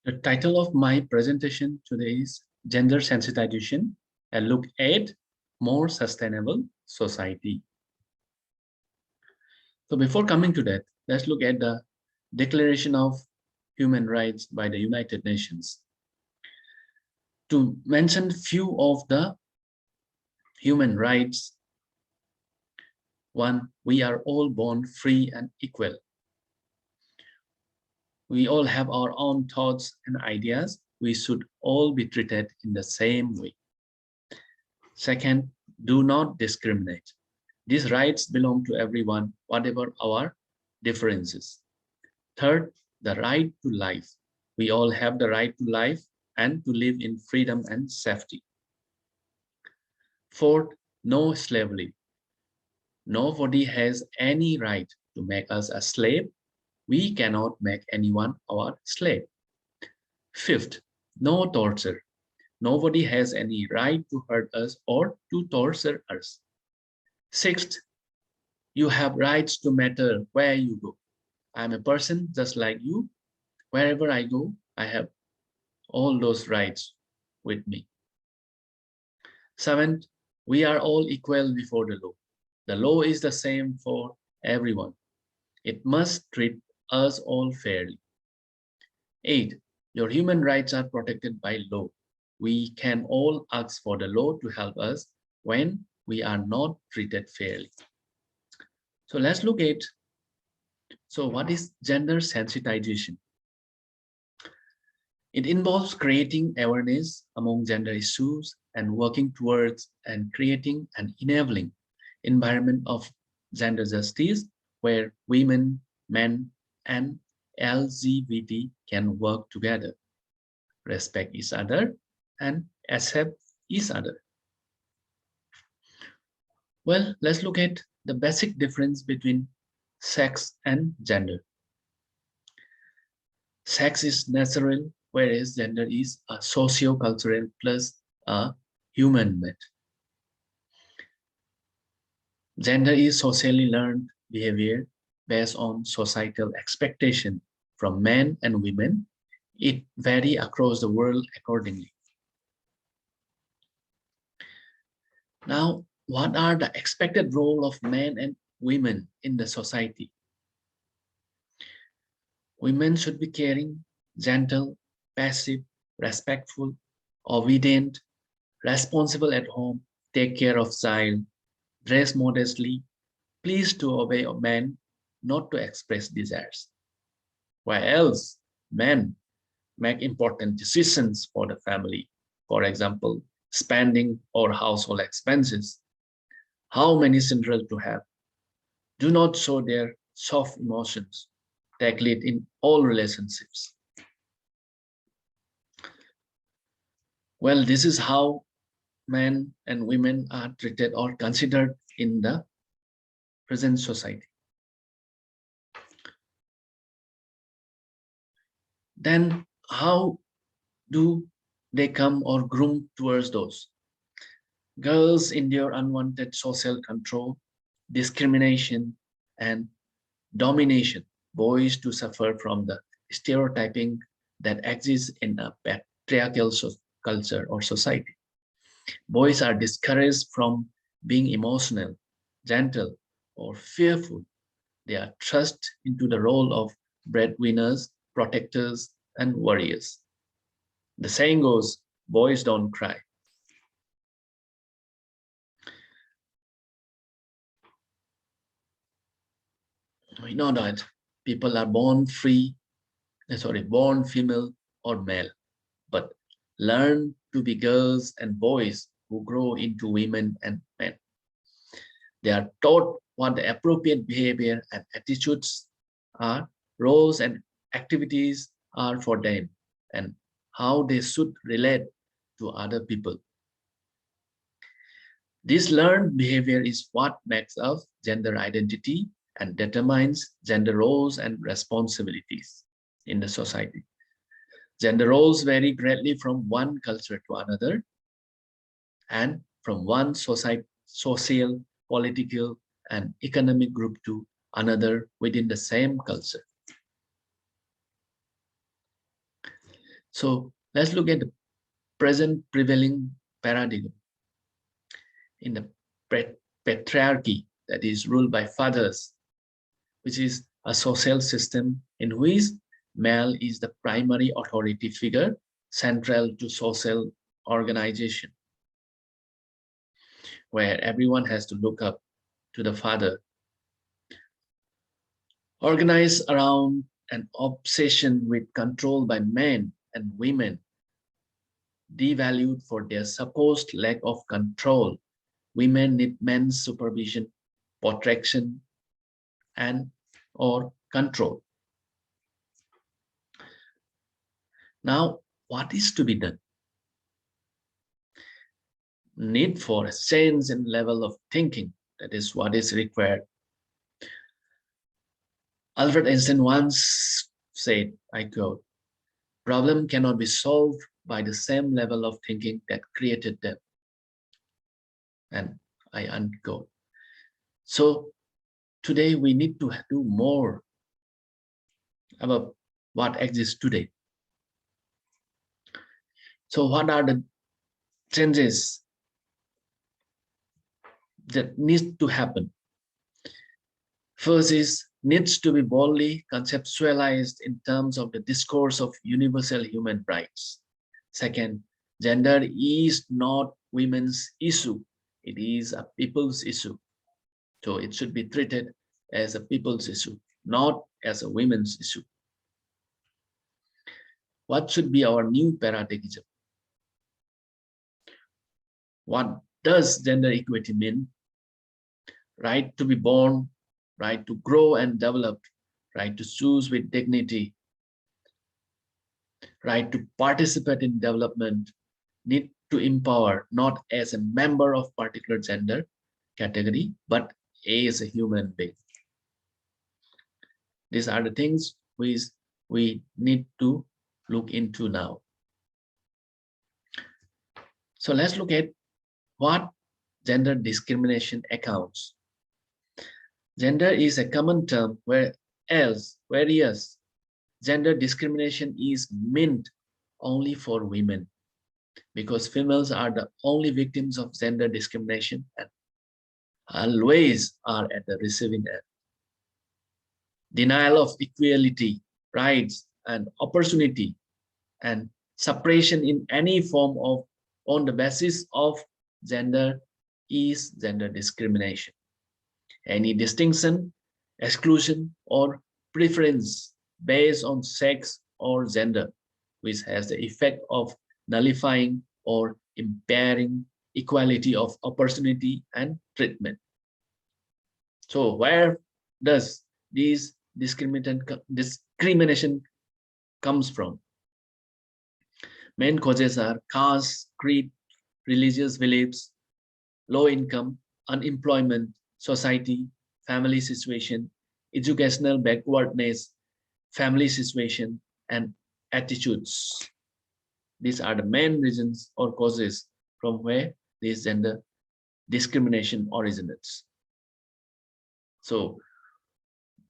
The title of my presentation today is Gender Sensitization, a look at more sustainable society. So before coming to that, let's look at the Declaration of Human Rights by the United Nations. To mention few of the human rights, one, we are all born free and equal. We all have our own thoughts and ideas. We should all be treated in the same way. Second, do not discriminate. These rights belong to everyone, whatever our differences. Third, the right to life. We all have the right to life and to live in freedom and safety. Fourth, no slavery. Nobody has any right to make us a slave. We cannot make anyone our slave. Fifth, no torture. Nobody has any right to hurt us or to torture us. Sixth, you have rights to matter where you go. I'm a person just like you. Wherever I go, I have all those rights with me. Seventh, we are all equal before the law. The law is the same for everyone. It must treat us all fairly. 8. Your human rights are protected by law. We can all ask for the law to help us when we are not treated fairly. So let's look at, so what is gender sensitization? It involves creating awareness among gender issues and working towards and creating an enabling environment of gender justice where women, men, and LGBT can work together, respect each other, and accept each other. Well, let's look at the basic difference between sex and gender. Sex is natural, whereas gender is a socio-cultural plus a human-made. Gender is socially learned behavior based on societal expectation from men and women. It varies across the world accordingly. Now, what are the expected role of men and women in the society? Women should be caring, gentle, passive, respectful, obedient, responsible at home, take care of child, dress modestly, pleased to obey a man, not to express desires. While else, men make important decisions for the family. For example, spending or household expenses, how many children to have. Do not show their soft emotions. Take lead in all relationships. Well, this is how men and women are treated or considered in the present society. Then how do they come or groom towards those? Girls endure unwanted social control, discrimination, and domination. Boys to suffer from the stereotyping that exists in a patriarchal culture or society. Boys are discouraged from being emotional, gentle, or fearful. They are thrust into the role of breadwinners, protectors, and warriors. The saying goes, boys don't cry. We know that people are born born female or male, but learn to be girls and boys who grow into women and men. They are taught what the appropriate behavior and attitudes are, roles and activities are for them, and how they should relate to other people. This learned behavior is what makes up gender identity and determines gender roles and responsibilities in the society. Gender roles vary greatly from one culture to another and from one social, political, and economic group to another within the same culture. So let's look at the present prevailing paradigm in the patriarchy that is ruled by fathers, which is a social system in which male is the primary authority figure central to social organization, where everyone has to look up to the father, organized around an obsession with control by men and women, devalued for their supposed lack of control. Women need men's supervision, protection, and or control. Now, what is to be done? Need for a change in level of thinking. That is what is required. Albert Einstein once said, I quote, problem cannot be solved by the same level of thinking that created them. And I unquote. So today we need to do more about what exists today. So what are the changes that needs to happen? First is needs to be boldly conceptualized in terms of the discourse of universal human rights. Second, gender is not women's issue. It is a people's issue. So it should be treated as a people's issue, not as a women's issue. What should be our new paradigm? What does gender equity mean? Right to be born, right to grow and develop, right to choose with dignity, right to participate in development, need to empower not as a member of particular gender category, but as a human being. These are the things we need to look into now. So let's look at what gender discrimination accounts. Gender is a common term whereas gender discrimination is meant only for women, because females are the only victims of gender discrimination and always are at the receiving end. Denial of equality, rights, and opportunity, and suppression in any form of on the basis of gender is gender discrimination. Any distinction, exclusion, or preference based on sex or gender, which has the effect of nullifying or impairing equality of opportunity and treatment. So where does this discrimination comes from? Main causes are caste, creed, religious beliefs, low income, unemployment, society, family situation, educational backwardness, family situation, and attitudes. These are the main reasons or causes from where this gender discrimination originates. So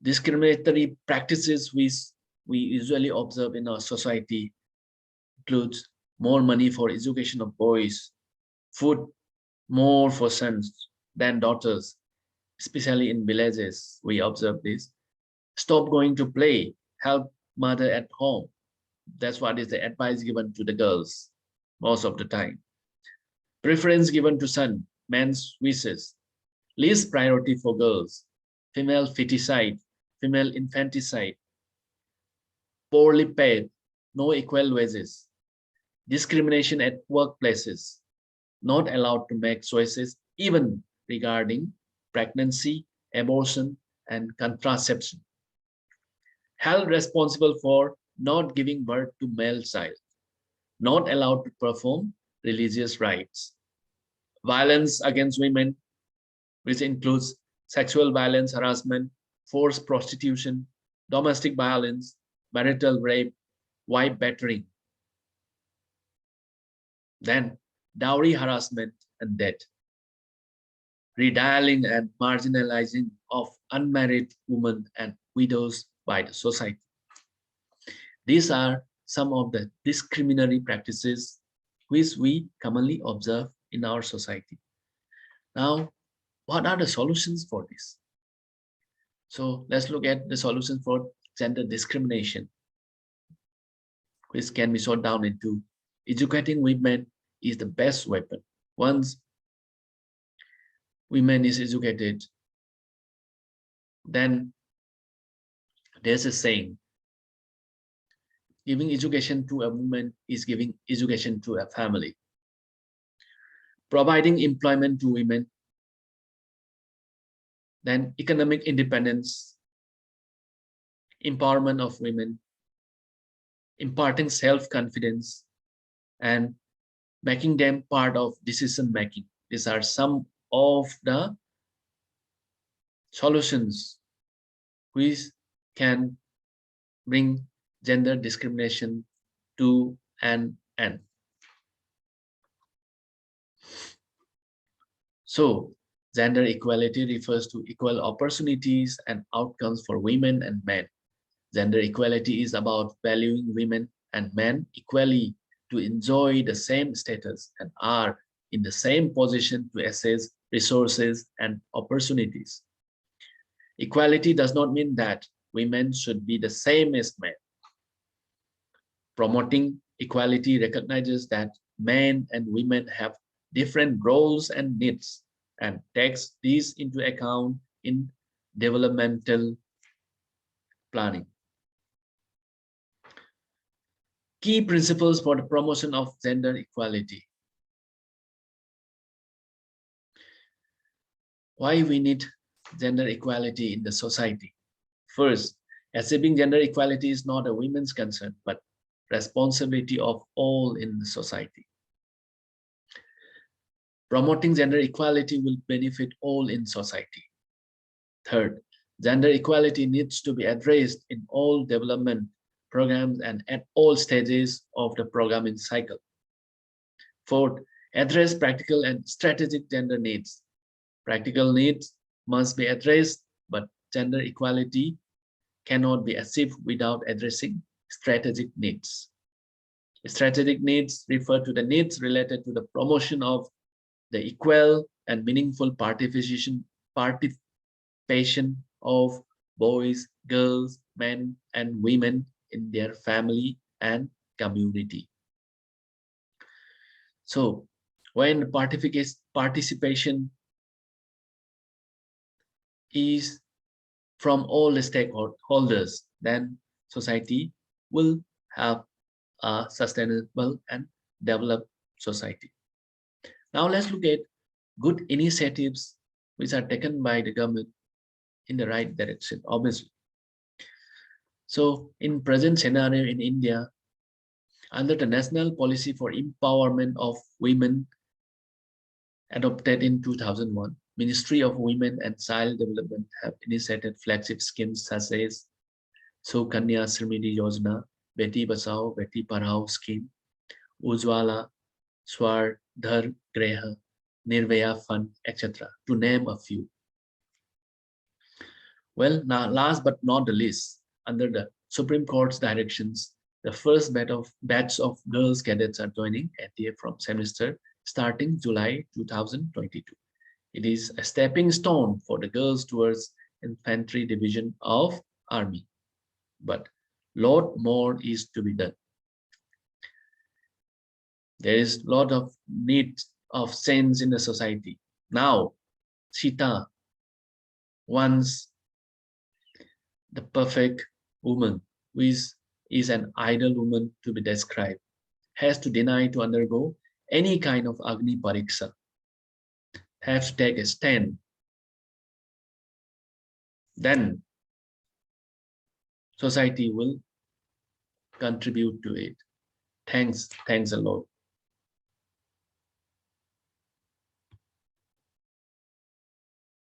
discriminatory practices we usually observe in our society includes more money for education of boys, food more for sons than daughters, especially in villages. We observe this. Stop going to play, help mother at home. That's what is the advice given to the girls most of the time. Preference given to son, men's wishes. Least priority for girls, female feticide, female infanticide, poorly paid, no equal wages, discrimination at workplaces, not allowed to make choices even regarding pregnancy, abortion, and contraception. Held responsible for not giving birth to male child, not allowed to perform religious rites. Violence against women, which includes sexual violence, harassment, forced prostitution, domestic violence, marital rape, wife battering. Then dowry harassment and debt. Redialing and marginalizing of unmarried women and widows by the society. These are some of the discriminatory practices which we commonly observe in our society. Now, what are the solutions for this? So let's look at the solutions for gender discrimination, which can be short down into educating women is the best weapon. Once women is educated, then there's a saying, giving education to a woman is giving education to a family. Providing employment to women, then economic independence, empowerment of women, imparting self-confidence, and making them part of decision making. These are some of the solutions which can bring gender discrimination to an end. So, gender equality refers to equal opportunities and outcomes for women and men. Gender equality is about valuing women and men equally to enjoy the same status and are in the same position to access resources and opportunities. Equality does not mean that women should be the same as men. Promoting equality recognizes that men and women have different roles and needs and takes these into account in developmental planning. Key principles for the promotion of gender equality. Why we need gender equality in the society? First, achieving gender equality is not a women's concern, but responsibility of all in the society. Promoting gender equality will benefit all in society. Third, gender equality needs to be addressed in all development programs and at all stages of the programming cycle. Fourth, address practical and strategic gender needs. Practical needs must be addressed, but gender equality cannot be achieved without addressing strategic needs. Strategic needs refer to the needs related to the promotion of the equal and meaningful participation of boys, girls, men, and women in their family and community. So, when participation is from all the stakeholders, then society will have a sustainable and developed society. Now let's look at good initiatives which are taken by the government in the right direction, obviously. So in present scenario in India, under the National Policy for Empowerment of Women adopted in 2001, Ministry of Women and Child Development have initiated flagship schemes such as Sukanya Samriddhi Yojana, Beti Bachao, Beti Padhao scheme, Ujwala, Swardhar Greha, Nirbhaya Fund, etc., to name a few. Well, now last but not the least, under the Supreme Court's directions, the first batch of girls cadets are joining ATA from semester starting July 2022. It is a stepping stone for the girls towards infantry division of army, but lot more is to be done. There is a lot of need of change in the society. Now, Sita wants the perfect woman, who is an ideal woman to be described, has to deny to undergo any kind of Agni Pariksha, has to take a stand. Then society will contribute to it. Thanks a lot.